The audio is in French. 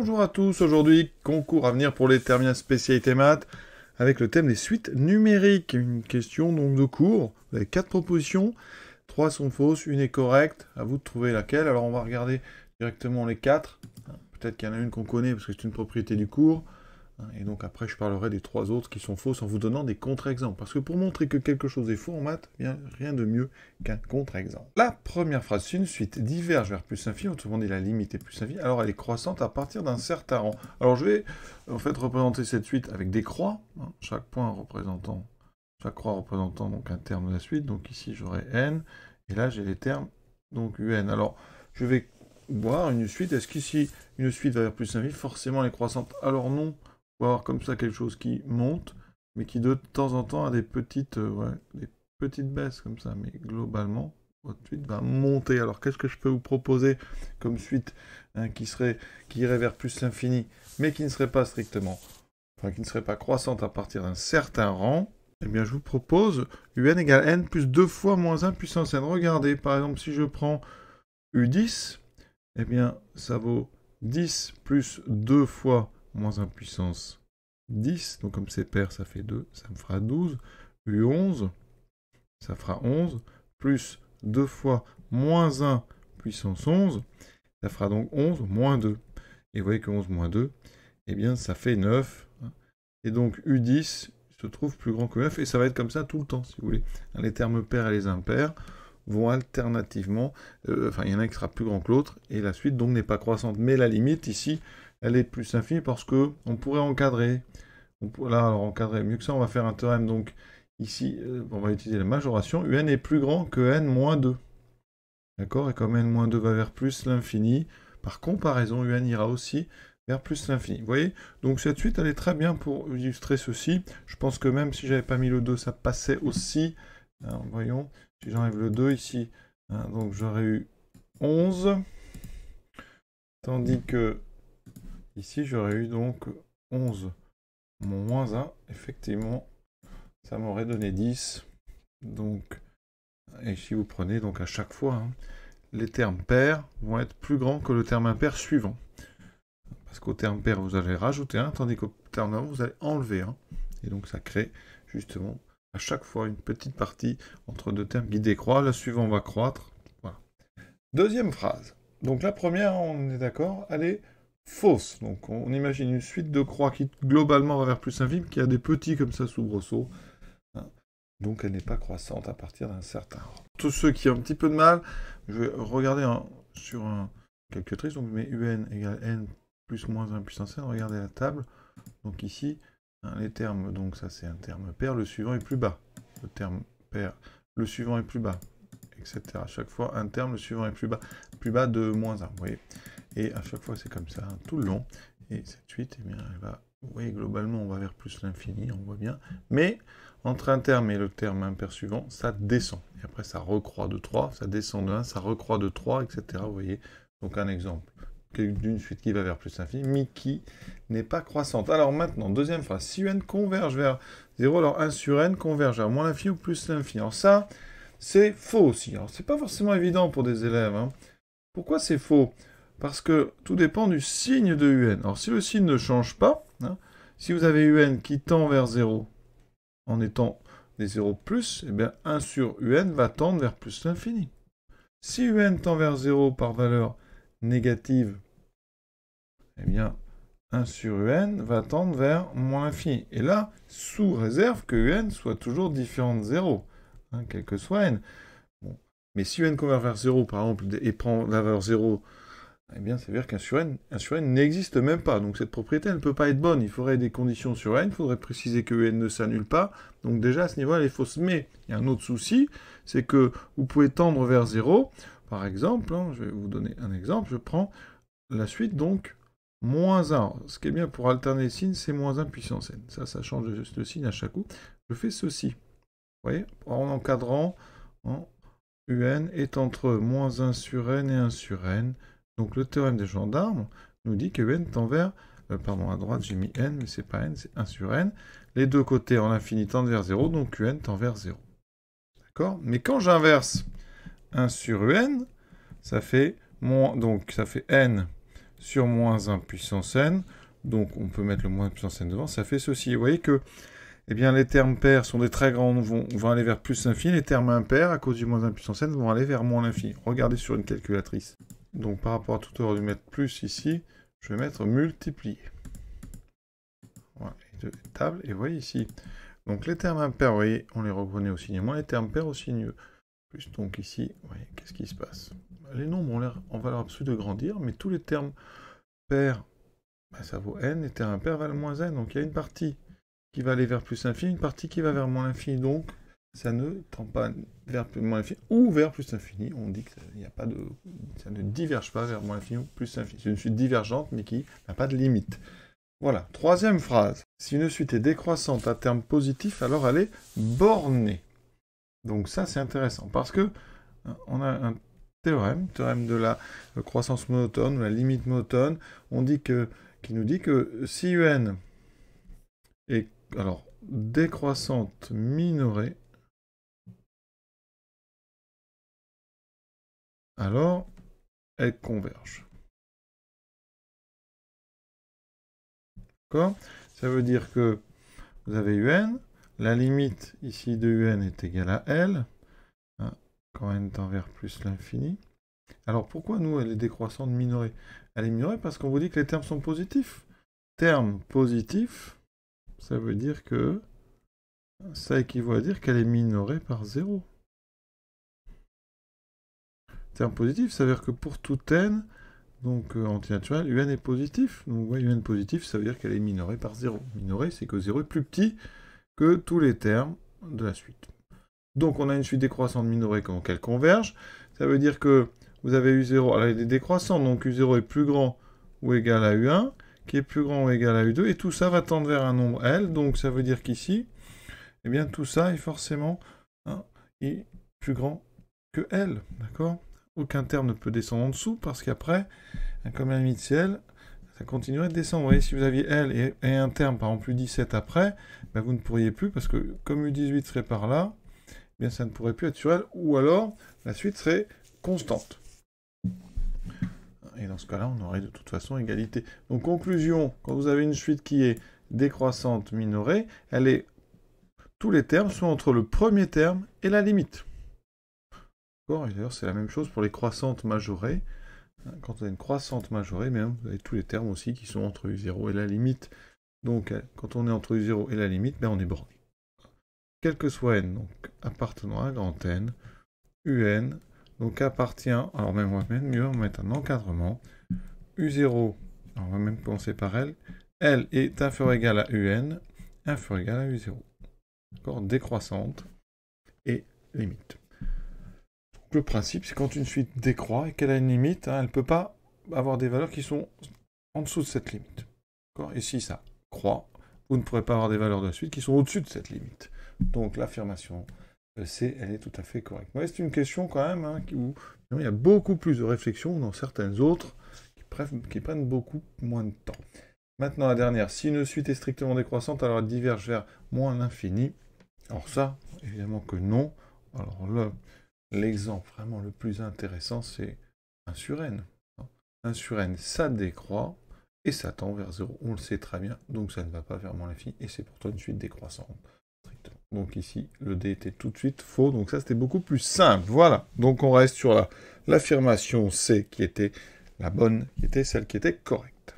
Bonjour à tous, aujourd'hui concours à venir pour les terminales spécialité maths avec le thème des suites numériques. Une question donc de cours, vous avez 4 propositions, 3 sont fausses, une est correcte, à vous de trouver laquelle. Alors on va regarder directement les 4, peut-être qu'il y en a une qu'on connaît parce que c'est une propriété du cours, et donc après je parlerai des 3 autres qui sont fausses en vous donnant des contre-exemples. Parce que pour montrer que quelque chose est faux en maths, bien, rien de mieux qu'un contre-exemple. La première phrase, si une suite diverge vers plus infini, autrement dit la limite est plus infinie, alors elle est croissante à partir d'un certain rang. Alors je vais en fait représenter cette suite avec des croix, chaque croix représentant donc un terme de la suite. Donc ici j'aurai n, et là j'ai les termes donc un. Alors je vais voir une suite, est-ce qu'ici une suite va vers plus infini, forcément elle est croissante? Alors non. On va avoir comme ça quelque chose qui monte, mais qui de temps en temps a des petites baisses comme ça. Mais globalement, votre suite va monter. Alors qu'est-ce que je peux vous proposer comme suite qui irait vers plus l'infini, mais qui ne serait pas strictement, qui ne serait pas croissante à partir d'un certain rang? Eh bien, je vous propose un égale n plus 2 fois moins 1 puissance n. Regardez, par exemple, si je prends u10, eh bien, ça vaut 10 plus 2 fois moins 1 puissance 10, donc comme c'est pair, ça fait 2, ça me fera 12. U11, ça fera 11, plus 2 fois moins 1 puissance 11, ça fera donc 11 moins 2. Et vous voyez que 11 moins 2, eh bien ça fait 9. Et donc U10 se trouve plus grand que 9, et ça va être comme ça tout le temps, si vous voulez. Les termes pairs et les impairs vont alternativement, il y en a qui sera plus grand que l'autre, et la suite donc n'est pas croissante. Mais la limite ici, elle est plus infinie parce que on pourrait encadrer. Là, alors encadrer mieux que ça, on va faire un théorème. Donc ici, on va utiliser la majoration. Un est plus grand que n moins 2. D'accord? Et comme n moins 2 va vers plus l'infini, par comparaison, un ira aussi vers plus l'infini. Vous voyez? Donc cette suite, elle est très bien pour illustrer ceci. Je pense que même si j'avais pas mis le 2, ça passait aussi. Alors, voyons, si j'enlève le 2 ici, donc j'aurais eu 11. Tandis que ici, j'aurais eu donc 11 moins 1. Effectivement, ça m'aurait donné 10. Donc, et si vous prenez donc à chaque fois, les termes pairs vont être plus grands que le terme impair suivant. Parce qu'au terme pair, vous allez rajouter 1, tandis qu'au terme impair, vous allez enlever 1. Et donc, ça crée justement à chaque fois une petite partie entre deux termes qui décroît. Le suivant va croître. Voilà. Deuxième phrase. Donc la première, on est d'accord, elle est fausse. Donc on imagine une suite de croix qui globalement va vers plus infime, qui a des petits comme ça soubresauts. Donc elle n'est pas croissante à partir d'un certain rang. Tous ceux qui ont un petit peu de mal, je vais regarder sur un calculatrice. Donc je mets un égale n plus moins 1 puissance n. Regardez la table. Donc ici, les termes, donc ça c'est un terme pair, le suivant est plus bas. Le terme pair, le suivant est plus bas, etc. À chaque fois, un terme, le suivant est plus bas de moins 1, vous voyez. Et à chaque fois, c'est comme ça, tout le long. Et cette suite, eh bien, elle va, vous voyez, globalement, on va vers plus l'infini, on voit bien. Mais, entre un terme et le terme impair suivant, ça descend. Et après, ça recroît de 3, ça descend de 1, ça recroît de 3, etc. Vous voyez, donc un exemple d'une suite qui va vers plus l'infini, mais qui n'est pas croissante. Alors maintenant, deuxième phrase, si un converge vers 0, alors 1 sur n converge vers moins l'infini ou plus l'infini. Alors ça, c'est faux aussi. Alors c'est pas forcément évident pour des élèves. Pourquoi c'est faux? Parce que tout dépend du signe de un. Alors si le signe ne change pas, si vous avez un qui tend vers 0 en étant des 0 plus, eh bien 1 sur un va tendre vers plus l'infini. Si un tend vers 0 par valeur négative, eh bien 1 sur un va tendre vers moins l'infini. Et là, sous réserve que un soit toujours différent de 0, quel que soit n. Bon. Mais si un converge vers 0, par exemple, et prend la valeur 0, eh bien, ça veut dire qu'un sur n n'existe même pas. Donc cette propriété, elle ne peut pas être bonne. Il faudrait des conditions sur n, il faudrait préciser que n ne s'annule pas. Donc déjà, à ce niveau-là, elle est fausse. Mais il y a un autre souci, c'est que vous pouvez tendre vers 0. Par exemple, je vais vous donner un exemple. Je prends la suite, donc, moins 1. Ce qui est bien pour alterner les signes, c'est moins 1 puissance n. Ça change juste le signe à chaque coup. Je fais ceci. Vous voyez, en encadrant, un est entre moins 1 sur n et 1 sur n. Donc le théorème des gendarmes nous dit que n tend vers, à droite j'ai mis n, mais c'est pas n, c'est 1 sur n. Les deux côtés en l'infini tendent vers 0, donc un tend vers 0. D'accord? Mais quand j'inverse 1 sur un, ça fait n sur moins 1 puissance n. Donc on peut mettre le moins puissance n devant, ça fait ceci. Vous voyez que eh bien, les termes pairs sont des très grands, vont aller vers plus l'infini. Les termes impairs, à cause du moins 1 puissance n, vont aller vers moins l'infini. Regardez sur une calculatrice. Donc par rapport à tout à l'heure de mettre plus ici, je vais mettre multiplier. Voilà, les deux tables, et vous voyez ici. Donc les termes impairs, vous voyez, on les reconnaît au signe moins, les termes pairs au signe plus. Donc ici, vous voyez, qu'est-ce qui se passe? Les nombres ont l'air en valeur absolue de grandir, mais tous les termes pairs, ben, ça vaut n, les termes impairs valent moins n. Donc il y a une partie qui va aller vers plus l'infini, une partie qui va vers moins l'infini. Donc ça ne tend pas vers moins l'infini ou vers plus l'infini. On dit que ça ne diverge pas vers moins l'infini ou plus l'infini. C'est une suite divergente, mais qui n'a pas de limite. Voilà. Troisième phrase. Si une suite est décroissante à terme positif, alors elle est bornée. Donc ça, c'est intéressant, parce que on a un théorème de la croissance monotone, ou la limite monotone, qui nous dit que si un est alors décroissante minorée, alors elle converge. D'accord? Ça veut dire que vous avez un, la limite ici de un est égale à L, hein, quand n tend vers plus l'infini. Alors pourquoi nous, elle est décroissante minorée? Elle est minorée parce qu'on vous dit que les termes sont positifs. Terme positif, ça veut dire que ça équivaut à dire qu'elle est minorée par 0. Terme positif, ça veut dire que pour tout n, donc antinaturel, un est positif. Donc vous voyez, un positif, ça veut dire qu'elle est minorée par 0. Minorée, c'est que 0 est plus petit que tous les termes de la suite. Donc on a une suite décroissante minorée quand elle converge. Ça veut dire que vous avez U0, alors elle est décroissante, donc U0 est plus grand ou égal à U1, qui est plus grand ou égal à U2, et tout ça va tendre vers un nombre L, donc ça veut dire qu'ici, eh bien tout ça est forcément est plus grand que L, d'accord? Aucun terme ne peut descendre en dessous, parce qu'après, comme la limite c'est L, ça continuerait de descendre. Vous voyez, si vous aviez L et un terme, par exemple U17 après, ben vous ne pourriez plus, parce que comme U18 serait par là, eh bien ça ne pourrait plus être sur L, ou alors la suite serait constante. Et dans ce cas-là, on aurait de toute façon égalité. Donc conclusion, quand vous avez une suite qui est décroissante minorée, tous les termes sont entre le premier terme et la limite. D'accord? Et d'ailleurs, c'est la même chose pour les croissantes majorées. Quand vous avez une croissante majorée, vous avez tous les termes aussi qui sont entre U0 et la limite. Donc quand on est entre U0 et la limite, on est borné. Quel que soit n, donc appartenant à grand N, un, donc appartient, alors même on va mieux, on va mettre un encadrement, U0, alors on va même commencer par L, L est inférieur ou égal à un, inférieur ou égal à U0. D'accord? Décroissante et limite. Donc, le principe, c'est quand une suite décroît et qu'elle a une limite, elle ne peut pas avoir des valeurs qui sont en dessous de cette limite. Et si ça croît, vous ne pourrez pas avoir des valeurs de la suite qui sont au-dessus de cette limite. Donc l'affirmation C, elle est tout à fait correcte. Mais c'est une question quand même où il y a beaucoup plus de réflexion dans certaines autres qui prennent beaucoup moins de temps. Maintenant, la dernière. Si une suite est strictement décroissante, alors elle diverge vers moins l'infini. Alors ça, évidemment que non. Alors là, l'exemple vraiment le plus intéressant, c'est 1 sur n. 1 sur n, ça décroît et ça tend vers 0. On le sait très bien, donc ça ne va pas vers moins l'infini et c'est pourtant une suite décroissante. Donc ici, le D était tout de suite faux, donc ça c'était beaucoup plus simple. Voilà, donc on reste sur l'affirmation C qui était la bonne, qui était celle qui était correcte.